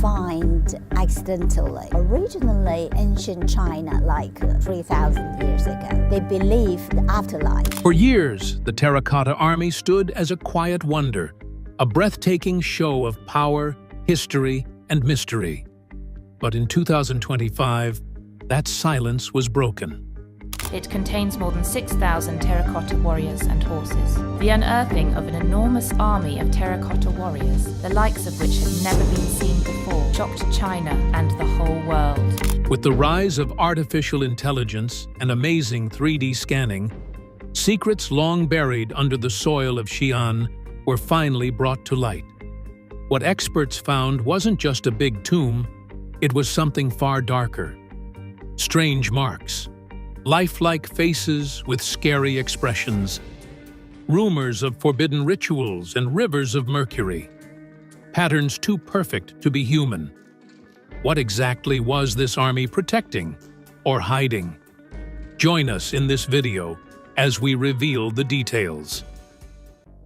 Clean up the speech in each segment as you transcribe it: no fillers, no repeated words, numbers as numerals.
find accidentally. Originally, ancient China, like 3,000 years ago, they believed the afterlife. For years, the Terracotta Army stood as a quiet wonder, a breathtaking show of power, history, and mystery. But in 2025, that silence was broken. It contains more than 6,000 terracotta warriors and horses. The unearthing of an enormous army of terracotta warriors, the likes of which had never been seen before, shocked China and the whole world. With the rise of artificial intelligence and amazing 3D scanning, secrets long buried under the soil of Xi'an were finally brought to light. What experts found wasn't just a big tomb, it was something far darker. Strange marks, lifelike faces with scary expressions, rumors of forbidden rituals and rivers of mercury, patterns too perfect to be human. What exactly was this army protecting or hiding? Join us in this video as we reveal the details.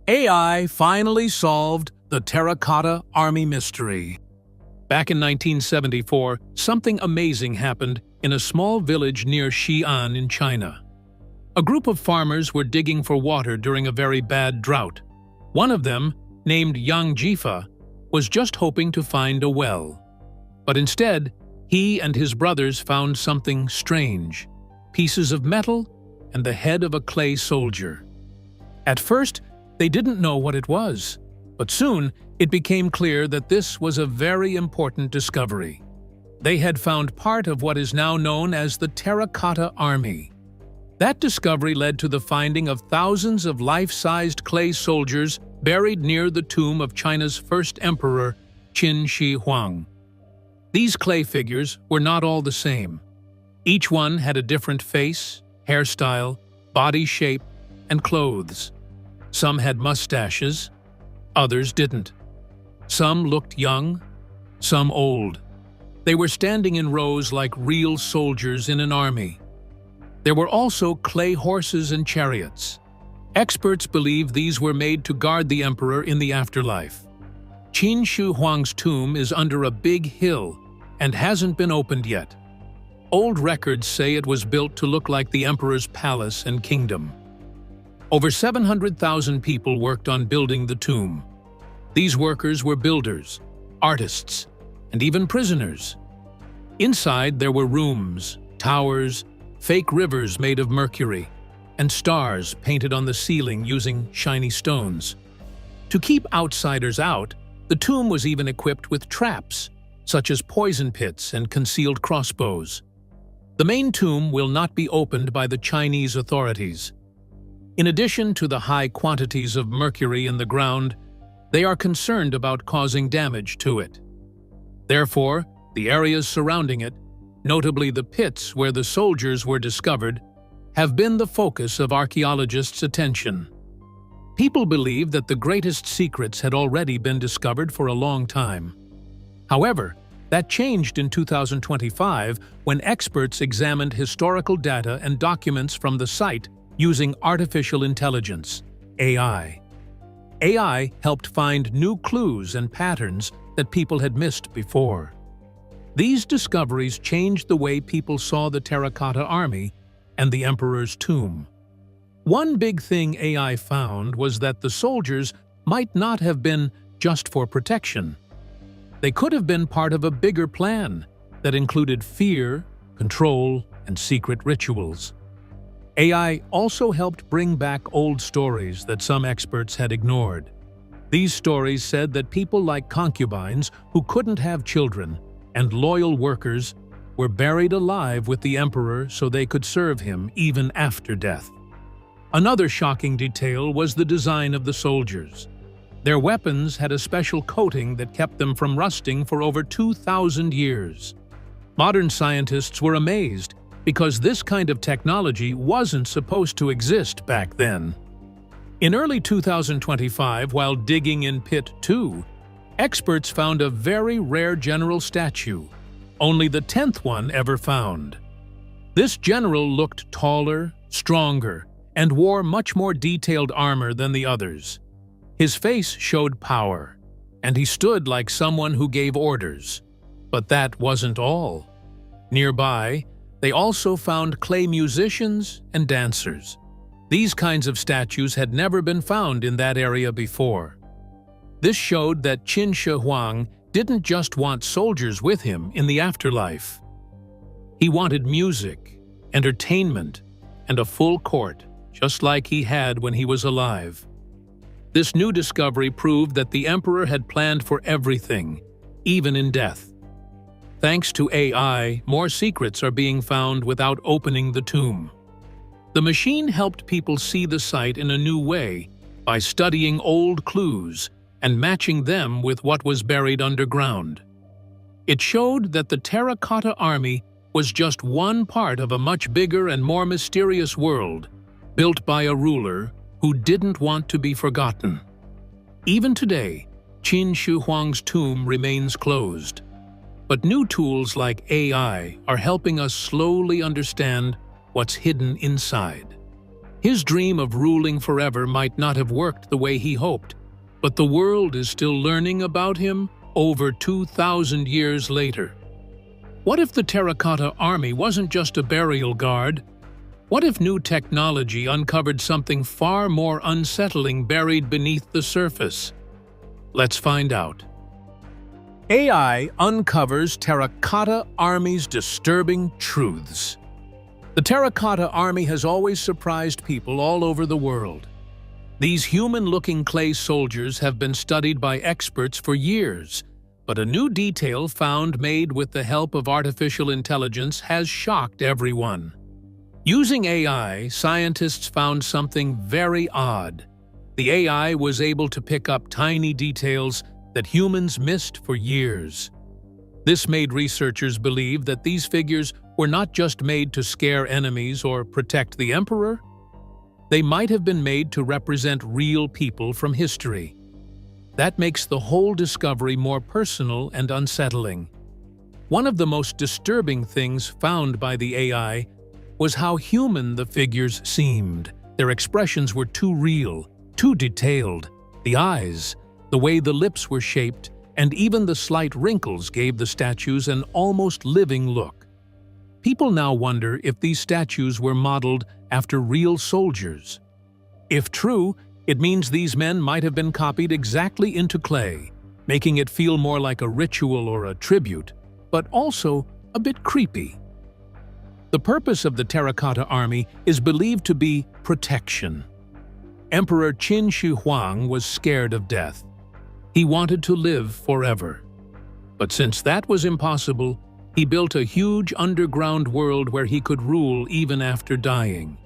AI finally solved the Terracotta Army mystery. Back in 1974, something amazing happened in a small village near Xi'an in China. A group of farmers were digging for water during a very bad drought. One of them, named Yang Jifa, was just hoping to find a well. But instead, he and his brothers found something strange: pieces of metal and the head of a clay soldier. At first, they didn't know what it was, but soon it became clear that this was a very important discovery. They had found part of what is now known as the Terracotta Army. That discovery led to the finding of thousands of life-sized clay soldiers buried near the tomb of China's first emperor, Qin Shi Huang. These clay figures were not all the same. Each one had a different face, hairstyle, body shape, and clothes. Some had mustaches, others didn't. Some looked young, some old. They were standing in rows like real soldiers in an army. There were also clay horses and chariots. Experts believe these were made to guard the emperor in the afterlife. Qin Shi Huang's tomb is under a big hill and hasn't been opened yet. Old records say it was built to look like the emperor's palace and kingdom. Over 700,000 people worked on building the tomb. These workers were builders, artists, and even prisoners. Inside there were rooms, towers, fake rivers made of mercury, and stars painted on the ceiling using shiny stones. To keep outsiders out, the tomb was even equipped with traps, such as poison pits and concealed crossbows. The main tomb will not be opened by the Chinese authorities. In addition to the high quantities of mercury in the ground, they are concerned about causing damage to it. Therefore, the areas surrounding it, notably the pits where the soldiers were discovered, have been the focus of archaeologists' attention. People believe that the greatest secrets had already been discovered for a long time. However, that changed in 2025 when experts examined historical data and documents from the site using artificial intelligence, AI. AI helped find new clues and patterns that people had missed before. These discoveries changed the way people saw the Terracotta Army and the emperor's tomb. One big thing AI found was that the soldiers might not have been just for protection. They could have been part of a bigger plan that included fear, control, and secret rituals. AI also helped bring back old stories that some experts had ignored. These stories said that people like concubines who couldn't have children and loyal workers were buried alive with the emperor so they could serve him even after death. Another shocking detail was the design of the soldiers. Their weapons had a special coating that kept them from rusting for over 2,000 years. Modern scientists were amazed because this kind of technology wasn't supposed to exist back then. In early 2025, while digging in Pit 2, experts found a very rare general statue, only the 10th one ever found. This general looked taller, stronger, and wore much more detailed armor than the others. His face showed power, and he stood like someone who gave orders. But that wasn't all. Nearby, they also found clay musicians and dancers. These kinds of statues had never been found in that area before. This showed that Qin Shi Huang didn't just want soldiers with him in the afterlife. He wanted music, entertainment, and a full court, just like he had when he was alive. This new discovery proved that the emperor had planned for everything, even in death. Thanks to AI, more secrets are being found without opening the tomb. The machine helped people see the site in a new way by studying old clues and matching them with what was buried underground. It showed that the Terracotta Army was just one part of a much bigger and more mysterious world, built by a ruler who didn't want to be forgotten. Even today, Qin Shi Huang's tomb remains closed. But new tools like AI are helping us slowly understand what's hidden inside. His dream of ruling forever might not have worked the way he hoped, but the world is still learning about him over 2,000 years later. What if the Terracotta Army wasn't just a burial guard? What if new technology uncovered something far more unsettling buried beneath the surface? Let's find out. AI uncovers Terracotta Army's disturbing truths. The Terracotta Army has always surprised people all over the world. These human-looking clay soldiers have been studied by experts for years, but a new detail found made with the help of artificial intelligence has shocked everyone. Using AI, scientists found something very odd. The AI was able to pick up tiny details that humans missed for years. This made researchers believe that these figures were not just made to scare enemies or protect the emperor. They might have been made to represent real people from history. That makes the whole discovery more personal and unsettling. One of the most disturbing things found by the AI was how human the figures seemed. Their expressions were too real, too detailed. The eyes, the way the lips were shaped, and even the slight wrinkles gave the statues an almost living look. People now wonder if these statues were modeled after real soldiers. If true, it means these men might have been copied exactly into clay, making it feel more like a ritual or a tribute, but also a bit creepy. The purpose of the Terracotta Army is believed to be protection. Emperor Qin Shi Huang was scared of death. He wanted to live forever. But since that was impossible, he built a huge underground world where he could rule even after dying.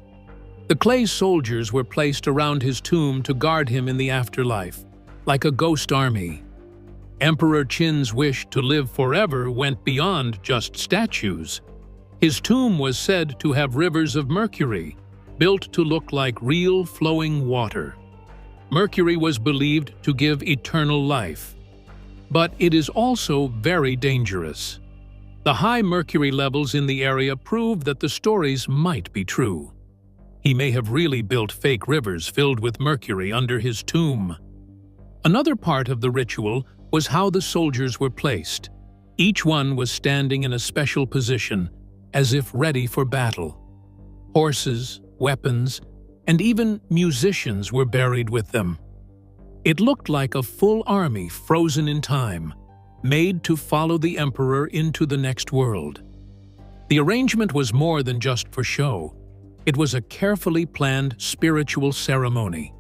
The clay soldiers were placed around his tomb to guard him in the afterlife, like a ghost army. Emperor Qin's wish to live forever went beyond just statues. His tomb was said to have rivers of mercury, built to look like real flowing water. Mercury was believed to give eternal life. But it is also very dangerous. The high mercury levels in the area prove that the stories might be true. He may have really built fake rivers filled with mercury under his tomb. Another part of the ritual was how the soldiers were placed. Each one was standing in a special position, as if ready for battle. Horses, weapons, and even musicians were buried with them. It looked like a full army frozen in time, made to follow the emperor into the next world. The arrangement was more than just for show. It was a carefully planned spiritual ceremony.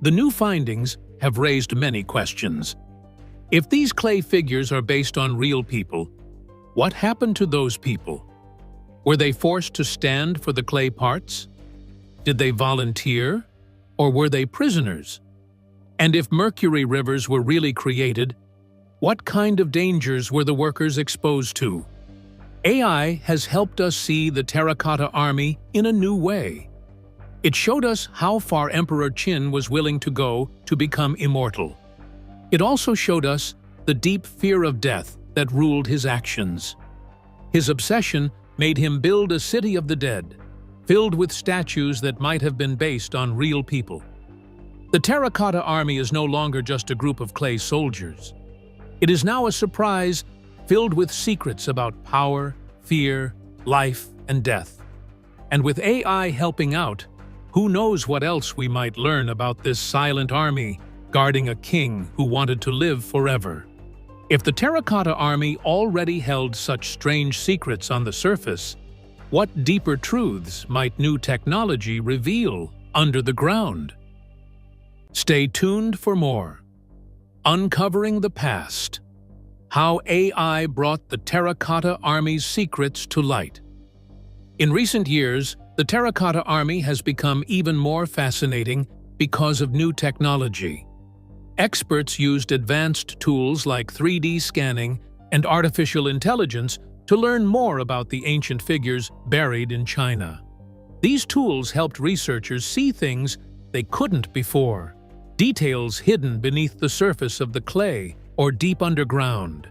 The new findings have raised many questions. If these clay figures are based on real people, what happened to those people? Were they forced to stand for the clay parts? Did they volunteer, or were they prisoners? And if mercury rivers were really created, what kind of dangers were the workers exposed to? AI has helped us see the Terracotta Army in a new way. It showed us how far Emperor Qin was willing to go to become immortal. It also showed us the deep fear of death that ruled his actions. His obsession made him build a city of the dead, filled with statues that might have been based on real people. The Terracotta Army is no longer just a group of clay soldiers. It is now a surprise filled with secrets about power, fear, life, and death. And with AI helping out, who knows what else we might learn about this silent army guarding a king who wanted to live forever. If the Terracotta Army already held such strange secrets on the surface, what deeper truths might new technology reveal under the ground? Stay tuned for more. Uncovering the Past. How AI brought the Terracotta Army's secrets to light. In recent years, the Terracotta Army has become even more fascinating because of new technology. Experts used advanced tools like 3D scanning and artificial intelligence to learn more about the ancient figures buried in China. These tools helped researchers see things they couldn't before, details hidden beneath the surface of the clay or deep underground.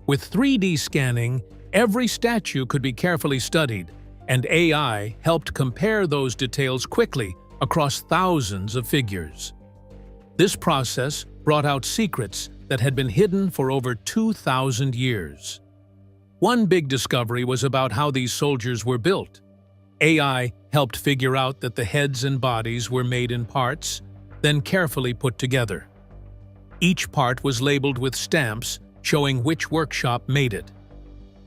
With 3D scanning, every statue could be carefully studied, and AI helped compare those details quickly across thousands of figures. This process brought out secrets that had been hidden for over 2,000 years. One big discovery was about how these soldiers were built. AI helped figure out that the heads and bodies were made in parts, then carefully put together. Each part was labeled with stamps showing which workshop made it.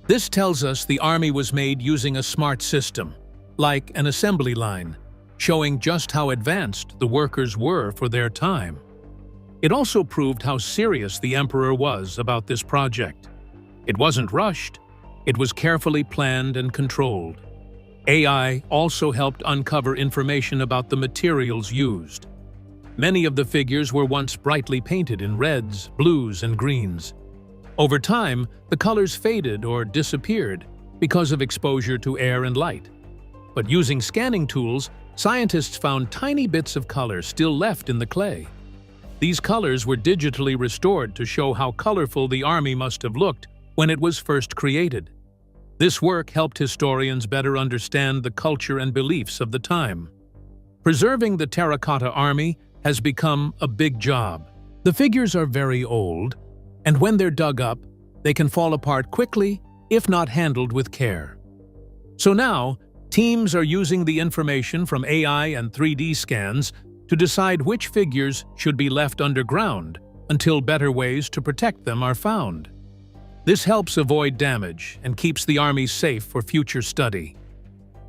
This tells us the army was made using a smart system, like an assembly line, showing just how advanced the workers were for their time. It also proved how serious the emperor was about this project. It wasn't rushed, it was carefully planned and controlled. AI also helped uncover information about the materials used. Many of the figures were once brightly painted in reds, blues, and greens. Over time, the colors faded or disappeared because of exposure to air and light. But using scanning tools, scientists found tiny bits of color still left in the clay. These colors were digitally restored to show how colorful the army must have looked when it was first created. This work helped historians better understand the culture and beliefs of the time. Preserving the Terracotta Army has become a big job. The figures are very old, and when they're dug up, they can fall apart quickly if not handled with care. So now, teams are using the information from AI and 3D scans to decide which figures should be left underground until better ways to protect them are found. This helps avoid damage and keeps the army safe for future study.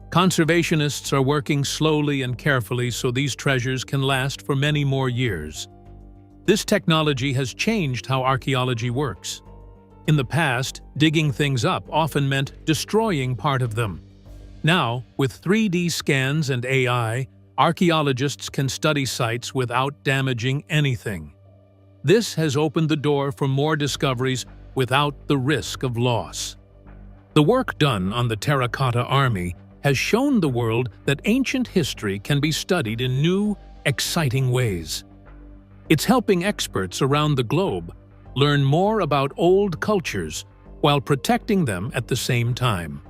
Conservationists are working slowly and carefully so these treasures can last for many more years. This technology has changed how archaeology works. In the past, digging things up often meant destroying part of them. Now, with 3D scans and AI, archaeologists can study sites without damaging anything. This has opened the door for more discoveries without the risk of loss. The work done on the Terracotta Army has shown the world that ancient history can be studied in new, exciting ways. It's helping experts around the globe learn more about old cultures while protecting them at the same time.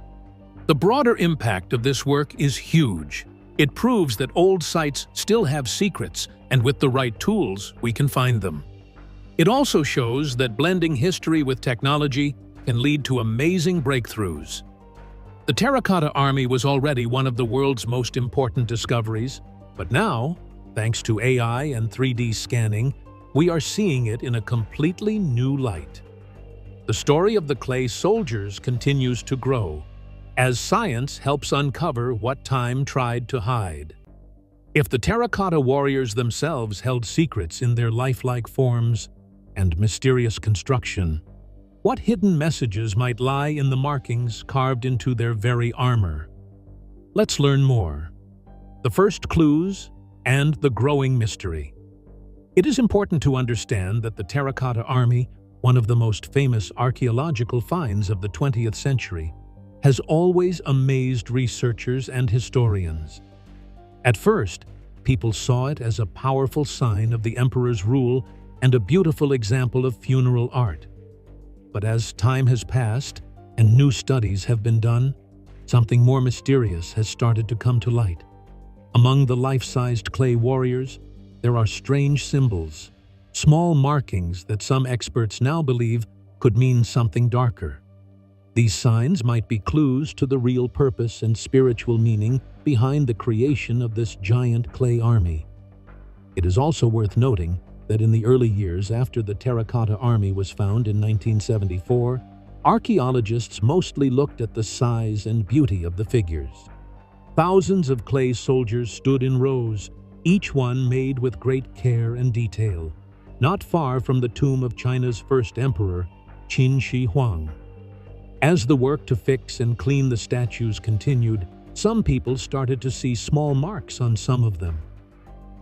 The broader impact of this work is huge. It proves that old sites still have secrets, and with the right tools, we can find them. It also shows that blending history with technology can lead to amazing breakthroughs. The Terracotta Army was already one of the world's most important discoveries, but now, thanks to AI and 3D scanning, we are seeing it in a completely new light. The story of the clay soldiers continues to grow, as science helps uncover what time tried to hide. If the terracotta warriors themselves held secrets in their lifelike forms and mysterious construction, what hidden messages might lie in the markings carved into their very armor? Let's learn more. The first clues and the growing mystery. It is important to understand that the Terracotta Army, one of the most famous archaeological finds of the 20th century, has always amazed researchers and historians. At first, people saw it as a powerful sign of the emperor's rule and a beautiful example of funeral art. But as time has passed and new studies have been done, something more mysterious has started to come to light. Among the life-sized clay warriors, there are strange symbols, small markings that some experts now believe could mean something darker. These signs might be clues to the real purpose and spiritual meaning behind the creation of this giant clay army. It is also worth noting that in the early years after the Terracotta Army was found in 1974, archaeologists mostly looked at the size and beauty of the figures. Thousands of clay soldiers stood in rows, each one made with great care and detail, not far from the tomb of China's first emperor, Huang. As the work to fix and clean the statues continued, some people started to see small marks on some of them.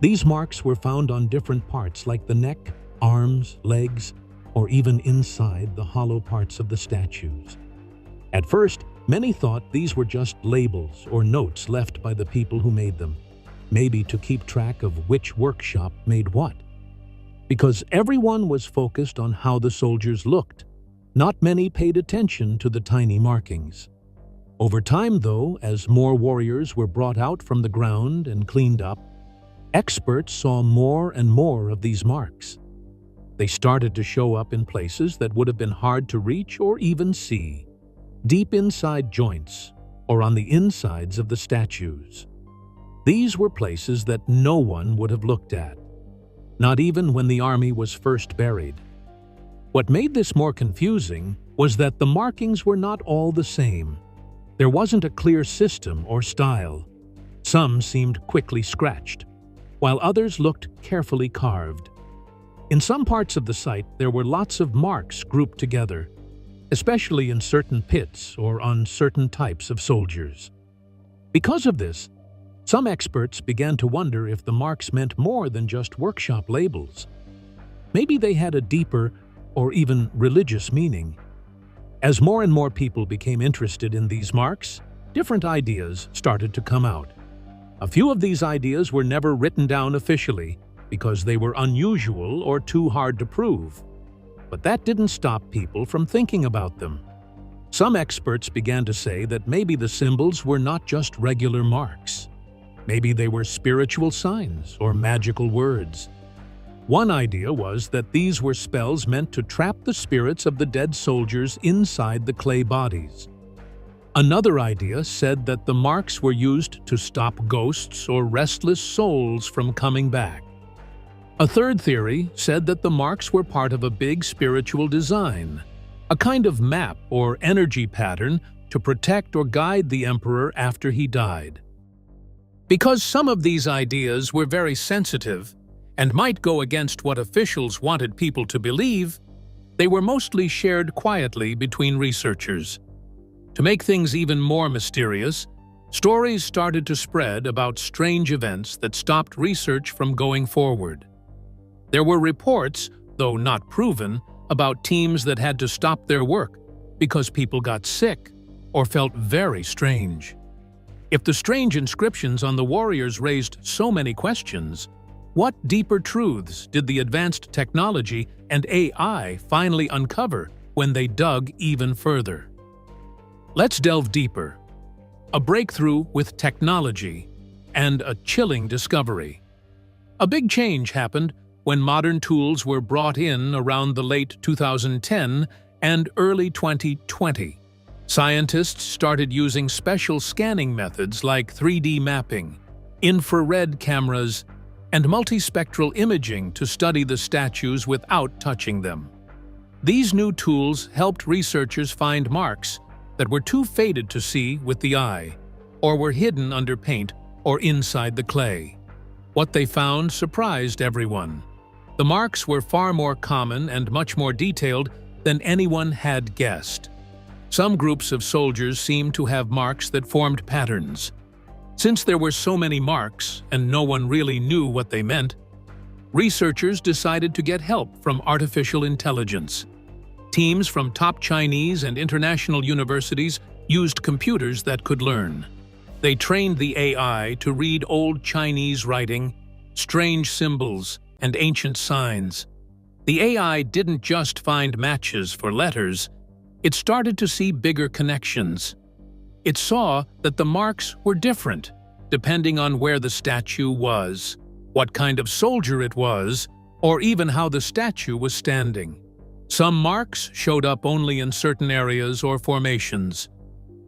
These marks were found on different parts like the neck, arms, legs, or even inside the hollow parts of the statues. At first, many thought these were just labels or notes left by the people who made them, maybe to keep track of which workshop made what. Because everyone was focused on how the soldiers looked, not many paid attention to the tiny markings. Over time, though, as more warriors were brought out from the ground and cleaned up, experts saw more and more of these marks. They started to show up in places that would have been hard to reach or even see, deep inside joints or on the insides of the statues. These were places that no one would have looked at, not even when the army was first buried. What made this more confusing was that the markings were not all the same. There wasn't a clear system or style. Some seemed quickly scratched, while others looked carefully carved. In some parts of the site, there were lots of marks grouped together, especially in certain pits or on certain types of soldiers. Because of this, some experts began to wonder if the marks meant more than just workshop labels. Maybe they had a deeper or even religious meaning. As more and more people became interested in these marks, different ideas started to come out. A few of these ideas were never written down officially because they were unusual or too hard to prove. But that didn't stop people from thinking about them. Some experts began to say that maybe the symbols were not just regular marks. Maybe they were spiritual signs or magical words. One idea was that these were spells meant to trap the spirits of the dead soldiers inside the clay bodies. Another idea said that the marks were used to stop ghosts or restless souls from coming back. A third theory said that the marks were part of a big spiritual design, a kind of map or energy pattern to protect or guide the emperor after he died. Because some of these ideas were very sensitive and might go against what officials wanted people to believe, they were mostly shared quietly between researchers. To make things even more mysterious, stories started to spread about strange events that stopped research from going forward. There were reports, though not proven, about teams that had to stop their work because people got sick or felt very strange. If the strange inscriptions on the warriors raised so many questions, what deeper truths did the advanced technology and AI finally uncover when they dug even further? Let's delve deeper. A breakthrough with technology and a chilling discovery. A big change happened when modern tools were brought in around the late 2010 and early 2020. Scientists started using special scanning methods like 3D mapping, infrared cameras, and multispectral imaging to study the statues without touching them. These new tools helped researchers find marks that were too faded to see with the eye, or were hidden under paint or inside the clay. What they found surprised everyone. The marks were far more common and much more detailed than anyone had guessed. Some groups of soldiers seemed to have marks that formed patterns. Since there were so many marks and no one really knew what they meant, researchers decided to get help from artificial intelligence. Teams from top Chinese and international universities used computers that could learn. They trained the AI to read old Chinese writing, strange symbols, and ancient signs. The AI didn't just find matches for letters, it started to see bigger connections. It saw that the marks were different, depending on where the statue was, what kind of soldier it was, or even how the statue was standing. Some marks showed up only in certain areas or formations.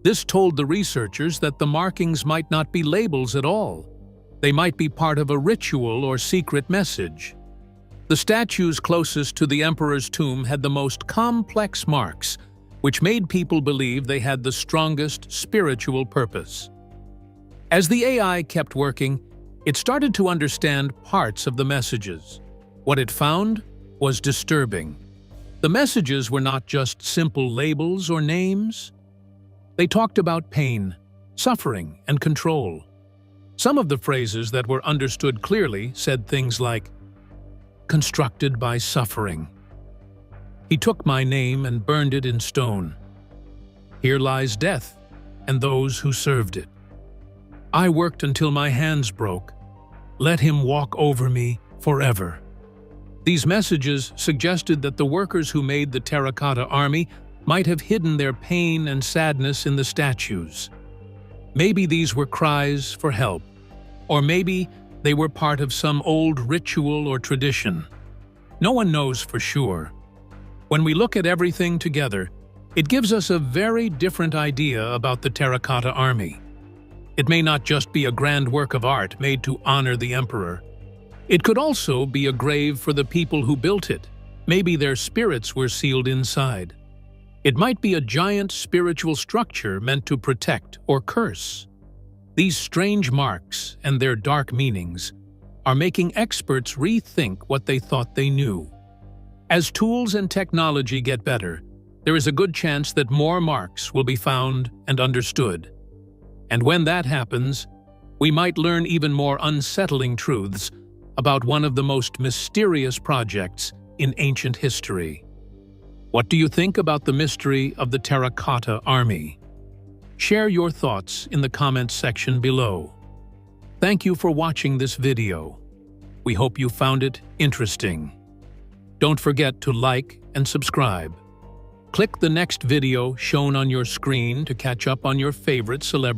This told the researchers that the markings might not be labels at all. They might be part of a ritual or secret message. The statues closest to the emperor's tomb had the most complex marks, which made people believe they had the strongest spiritual purpose. As the AI kept working, it started to understand parts of the messages. What it found was disturbing. The messages were not just simple labels or names. They talked about pain, suffering, and control. Some of the phrases that were understood clearly said things like, "Constructed by suffering. He took my name and burned it in stone. Here lies death and those who served it. I worked until my hands broke. Let him walk over me forever." These messages suggested that the workers who made the Terracotta Army might have hidden their pain and sadness in the statues. Maybe these were cries for help, or maybe they were part of some old ritual or tradition. No one knows for sure. When we look at everything together, it gives us a very different idea about the Terracotta Army. It may not just be a grand work of art made to honor the emperor. It could also be a grave for the people who built it. Maybe their spirits were sealed inside. It might be a giant spiritual structure meant to protect or curse. These strange marks and their dark meanings are making experts rethink what they thought they knew. As tools and technology get better, there is a good chance that more marks will be found and understood. And when that happens, we might learn even more unsettling truths about one of the most mysterious projects in ancient history. What do you think about the mystery of the Terracotta Army? Share your thoughts in the comments section below. Thank you for watching this video. We hope you found it interesting. Don't forget to like and subscribe. Click the next video shown on your screen to catch up on your favorite celebrity.